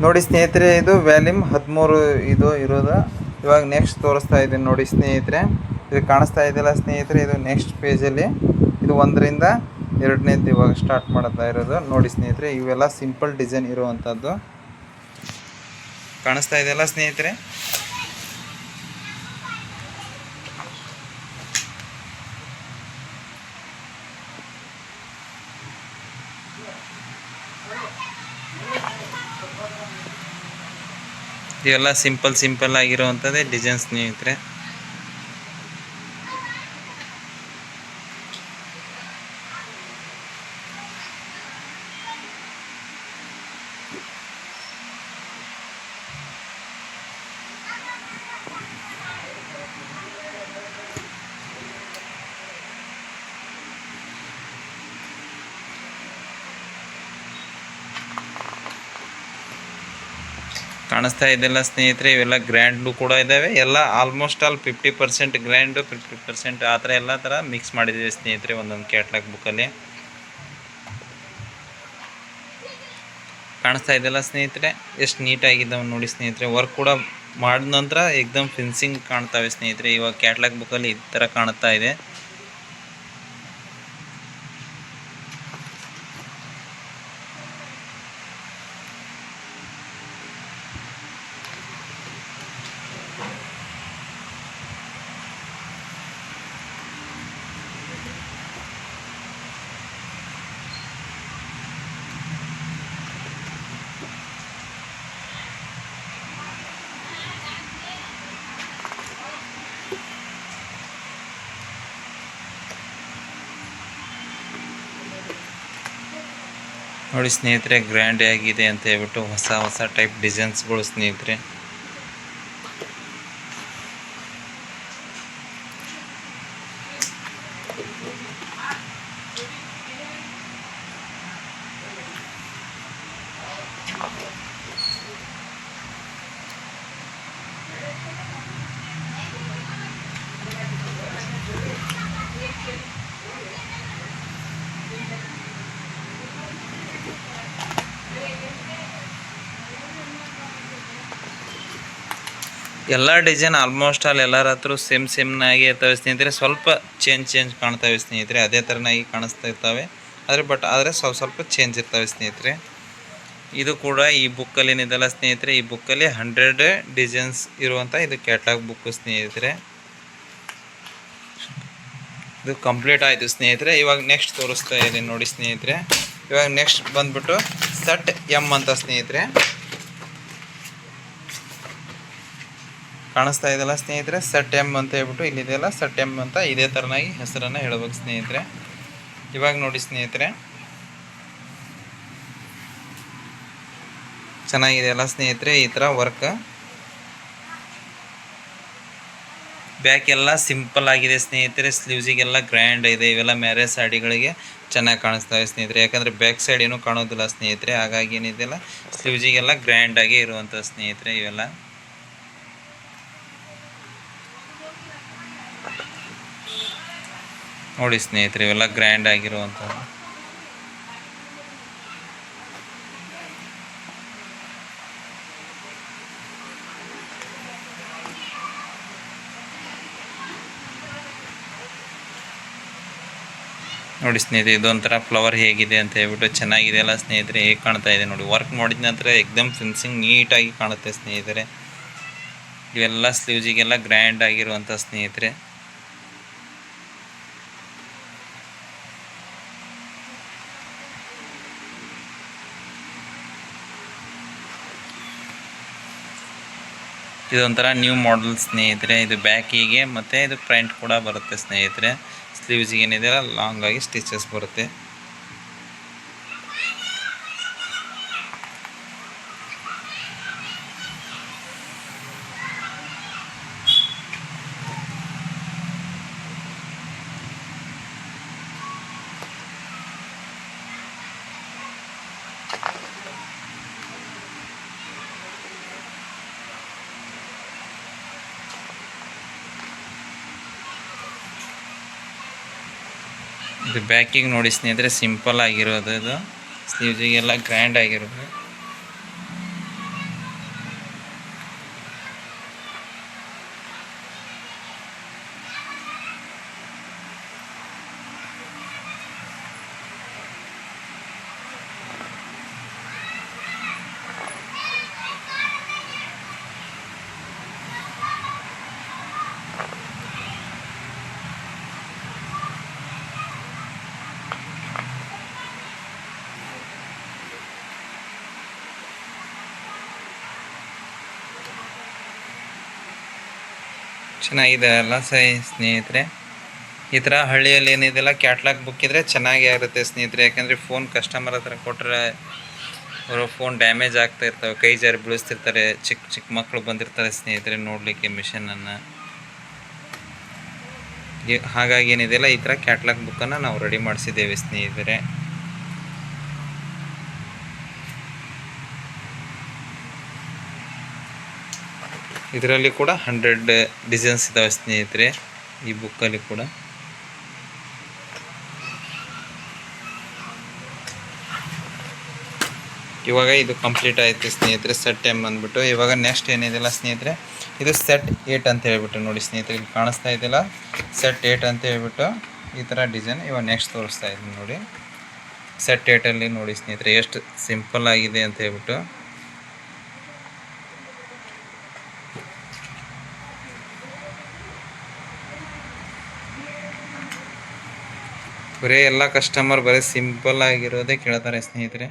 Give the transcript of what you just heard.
ನೋಡಿ ಸ್ನೇಹಿತರೆ, ಇದು ವ್ಯಾಲ್ಯೂಮ್ 13 ಇದು ಇರೋದು. ಇವಾಗ ನೆಕ್ಸ್ಟ್ ತೋರಿಸ್ತಾ ಇದ್ದೀನಿ ನೋಡಿ ಸ್ನೇಹಿತರೆ. ಇದು ಕಾಣಿಸ್ತಾ ಇದೆಯಲ್ಲ ಸ್ನೇಹಿತರೆ, ಇದು ನೆಕ್ಸ್ಟ್ ಪೇಜಲ್ಲಿ ಇದು 1ರಿಂದ 2ನೇದು ಇವಾಗ ಸ್ಟಾರ್ಟ್ ಮಾಡ್ತಾ ಇರೋದು. ನೋಡಿ ಸ್ನೇಹಿತರೆ, ಇವೆಲ್ಲ ಸಿಂಪಲ್ ಡಿಸೈನ್ ಇರುವಂಥದ್ದು. ಕಾಣಿಸ್ತಾ ಇದೆಯಲ್ಲ ಸ್ನೇಹಿತರೆ. ಇವೆಲ್ಲ ಸಿಂಪಲ್ ಆಗಿರುವಂಥದ್ದೇ ಡಿಸೈನ್ ಸ್ನೇಹಿತರೆ. ಕಾಣಿಸ್ತಾ ಇದೆಲ್ಲ ಸ್ನೇಹಿತರೆ, ಇವೆಲ್ಲ ಗ್ರ್ಯಾಂಡು ಕೂಡ ಇದ್ದಾವೆ. ಎಲ್ಲ ಆಲ್ಮೋಸ್ಟ್ ಆಲ್ 50% ಗ್ರ್ಯಾಂಡು, 50% ಆ ಥರ ಎಲ್ಲ ಥರ ಮಿಕ್ಸ್ ಮಾಡಿದ್ದೀವಿ ಸ್ನೇಹಿತರೆ ಒಂದೊಂದು ಕ್ಯಾಟ್ಲಾಗ್ ಬುಕ್ಕಲ್ಲಿ. ಕಾಣಿಸ್ತಾ ಇದೆಲ್ಲ ಸ್ನೇಹಿತರೆ, ಎಷ್ಟು ನೀಟಾಗಿದ್ದಾವೆ ನೋಡಿ ಸ್ನೇಹಿತರೆ. ವರ್ಕ್ ಕೂಡ ಮಾಡಿದ ನಂತರ ಎಕ್ದಮ್ ಫಿನಿಶಿಂಗ್ ಕಾಣ್ತಾವೆ ಸ್ನೇಹಿತರೆ. ಇವಾಗ ಕ್ಯಾಟ್ಲಾಗ್ ಬುಕ್ಕಲ್ಲಿ ಈ ಥರ ಕಾಣ್ತಾ ಇದೆ. ನೋಡಿ ಸ್ನೇಹಿತರೆ, ಗ್ರ್ಯಾಂಡ್ ಆಗಿದೆ ಅಂತ ಹೇಳ್ಬಿಟ್ಟು ಹೊಸ ಟೈಪ್ ಡಿಸೈನ್ಸ್ಗಳು ಸ್ನೇಹಿತರೆ. ಎಲ್ಲ ಡಿಸೈನ್ ಆಲ್ಮೋಸ್ಟ್ ಆಲ್ ಎಲ್ಲರ ಹತ್ರ ಸೇಮ್ನಾಗಿ ಇರ್ತವೆ ಸ್ನೇಹಿತರೆ. ಸ್ವಲ್ಪ ಚೇಂಜ್ ಕಾಣ್ತವೆ ಸ್ನೇಹಿತರೆ, ಅದೇ ಥರನಾಗಿ ಕಾಣಿಸ್ತಾ ಇರ್ತವೆ. ಆದರೆ ಸ್ವಲ್ಪ ಚೇಂಜ್ ಇರ್ತವೆ ಸ್ನೇಹಿತರೆ. ಇದು ಕೂಡ ಈ ಬುಕ್ಕಲ್ಲಿ ಏನಿದೆಲ್ಲ ಸ್ನೇಹಿತರೆ, ಈ ಬುಕ್ಕಲ್ಲಿ 100 ಡಿಸೈನ್ಸ್ ಇರುವಂಥ ಇದು ಕ್ಯಾಟ್ಲಾಗ್ ಬುಕ್ ಸ್ನೇಹಿತರೆ. ಇದು ಕಂಪ್ಲೀಟ್ ಆಯಿತು ಸ್ನೇಹಿತರೆ. ಇವಾಗ ನೆಕ್ಸ್ಟ್ ತೋರಿಸ್ತಾ ಇದ್ದೀನಿ ನೋಡಿ ಸ್ನೇಹಿತರೆ. ಇವಾಗ ನೆಕ್ಸ್ಟ್ ಬಂದ್ಬಿಟ್ಟು ಸೆಟ್ ಎಮ್ ಅಂತ ಸ್ನೇಹಿತರೆ. ಕಾಣಿಸ್ತಾ ಇದೆಯಲ್ಲ ಸ್ನೇಹಿತರೆ, ಸೆಟ್ ಎಮ್ ಅಂತ ಹೇಳ್ಬಿಟ್ಟು ಇಲ್ಲಿದೆಯಲ್ಲ ಸೆಟ್ ಎಮ್ ಅಂತ ಇದೇ ಥರನಾಗಿ ಹೆಸರನ್ನು ಹೇಳಬೇಕು ಸ್ನೇಹಿತರೆ. ಇವಾಗ ನೋಡಿ ಸ್ನೇಹಿತರೆ, ಚೆನ್ನಾಗಿದೆಯಲ್ಲ ಸ್ನೇಹಿತರೆ ಈ ಥರ ವರ್ಕ್. ಬ್ಯಾಕ್ ಎಲ್ಲ ಸಿಂಪಲ್ ಆಗಿದೆ ಸ್ನೇಹಿತರೆ. ಸ್ಲೀವ್ಸಿಗೆಲ್ಲ ಗ್ರ್ಯಾಂಡ್ ಇದೆ. ಇವೆಲ್ಲ ಮ್ಯಾರೇಜ್ ಸಾಡಿಗಳಿಗೆ ಚೆನ್ನಾಗಿ ಕಾಣಿಸ್ತವೆ ಸ್ನೇಹಿತರೆ. ಯಾಕಂದರೆ ಬ್ಯಾಕ್ ಸೈಡ್ ಏನೂ ಕಾಣೋದಿಲ್ಲ ಸ್ನೇಹಿತರೆ. ಹಾಗಾಗಿ ಏನಿದೆಯಲ್ಲ ಸ್ಲೀವ್ಸಿಗೆಲ್ಲ ಗ್ರ್ಯಾಂಡಾಗಿ ಇರುವಂಥ ಸ್ನೇಹಿತರೆ ಇವೆಲ್ಲ. ನೋಡಿ ಸ್ನೇಹಿತರೆ, ಇವೆಲ್ಲ ಗ್ರ್ಯಾಂಡ್ ಆಗಿರುವಂಥದ್ದು. ನೋಡಿ ಸ್ನೇಹಿತರೆ, ಇದೊಂಥರ ಫ್ಲವರ್ ಹೇಗಿದೆ ಅಂತ ಹೇಳ್ಬಿಟ್ಟು ಚೆನ್ನಾಗಿದೆ ಅಲ್ಲ ಸ್ನೇಹಿತರೆ. ಹೇಗೆ ಕಾಣ್ತಾ ಇದೆ ನೋಡಿ. ವರ್ಕ್ ಮಾಡಿದ ನಂತರ ಎಕ್ದಮ್ ಫಿನಿಶಿಂಗ್ ನೀಟಾಗಿ ಕಾಣುತ್ತೆ ಸ್ನೇಹಿತರೆ. ಇವೆಲ್ಲ ಸ್ಲೀವ್ಸಿಗೆಲ್ಲ ಗ್ರ್ಯಾಂಡ್ ಆಗಿರುವಂಥ ಸ್ನೇಹಿತರೆ. ಇದೊಂಥರ ನ್ಯೂ ಮಾಡೆಲ್ ಸ್ನೇಹಿತರೆ. ಇದು ಬ್ಯಾಕಿಗೆ ಮತ್ತು ಇದು ಫ್ರಂಟ್ ಕೂಡ ಬರುತ್ತೆ ಸ್ನೇಹಿತರೆ. ಸ್ಲೀವ್ಸಿಗೆ ಏನಿದೆಯಲ್ಲ ಲಾಂಗ್ ಆಗಿ ಸ್ಟಿಚಸ್ ಬರುತ್ತೆ. ಇದು ಬ್ಯಾಕಿಗೆ ನೋಡಿ ಸ್ನೇಹಿತರೆ, ಸಿಂಪಲ್ ಆಗಿರೋದು. ಇದು ಸ್ಲೀವ್ಸಿಗೆಲ್ಲ ಗ್ರ್ಯಾಂಡ್ ಆಗಿರೋದು. ಚೆನ್ನಾಗಿದೆ ಅಲ್ಲ ಸ್ನೇಹಿತರೆ. ಈ ಥರ ಹಳ್ಳಿಯಲ್ಲಿ ಏನಿದೆಲ್ಲ ಕ್ಯಾಟ್ಲಾಗ್ ಬುಕ್ ಇದ್ದರೆ ಚೆನ್ನಾಗೇ ಇರುತ್ತೆ ಸ್ನೇಹಿತರೆ. ಯಾಕೆಂದರೆ ಫೋನ್ ಕಸ್ಟಮರ್ ಹತ್ರ ಕೊಟ್ಟರೆ ಅವರು ಫೋನ್ ಡ್ಯಾಮೇಜ್ ಆಗ್ತಾ ಇರ್ತವೆ, ಕೈ ಜಾರಿ ಬೀಳಿಸ್ತಿರ್ತಾರೆ. ಚಿಕ್ಕ ಚಿಕ್ಕ ಮಕ್ಕಳು ಬಂದಿರ್ತಾರೆ ಸ್ನೇಹಿತರೆ ನೋಡಲಿಕ್ಕೆ ಮಿಷನನ್ನು. ಹಾಗಾಗಿ ಏನಿದೆಯಲ್ಲ ಈ ಥರ ಕ್ಯಾಟ್ಲಾಗ್ ಬುಕ್ಕನ್ನು ನಾವು ರೆಡಿ ಮಾಡಿಸಿದ್ದೇವೆ ಸ್ನೇಹಿತರೆ. ಇದರಲ್ಲಿ ಕೂಡ 100 ಡಿಸೈನ್ಸ್ ಇದ್ದಾವೆ ಸ್ನೇಹಿತರೆ ಈ ಬುಕ್ಕಲ್ಲಿ ಕೂಡ. ಇವಾಗ ಇದು ಕಂಪ್ಲೀಟ್ ಆಯಿತು ಸ್ನೇಹಿತರೆ, ಸೆಟ್ ಟೈಮ್ ಬಂದುಬಿಟ್ಟು. ಇವಾಗ ನೆಕ್ಸ್ಟ್ ಏನಿದೆಯಲ್ಲ ಸ್ನೇಹಿತರೆ, ಇದು ಸೆಟ್ 8 ಅಂತ ಹೇಳ್ಬಿಟ್ಟು ನೋಡಿ ಸ್ನೇಹಿತರೆ, ಇಲ್ಲಿ ಕಾಣಿಸ್ತಾ ಇದೆಯಲ್ಲ ಸೆಟ್ 8 ಅಂತ ಹೇಳ್ಬಿಟ್ಟು ಈ ಥರ ಡಿಸೈನ್ ಇವಾಗ ನೆಕ್ಸ್ಟ್ ತೋರಿಸ್ತಾ ಇದ್ದೀನಿ ನೋಡಿ. ಸೆಟ್ 8ಅಲ್ಲಿ ನೋಡಿ ಸ್ನೇಹಿತರೆ ಎಷ್ಟು ಸಿಂಪಲ್ ಆಗಿದೆ ಅಂತ ಹೇಳ್ಬಿಟ್ಟು. ಬರೀ ಎಲ್ಲ ಕಸ್ಟಮರ್ ಬರೀ ಸಿಂಪಲ್ ಆಗಿರೋದೇ ಕೇಳ್ತಾರೆ ಸ್ನೇಹಿತರೆ.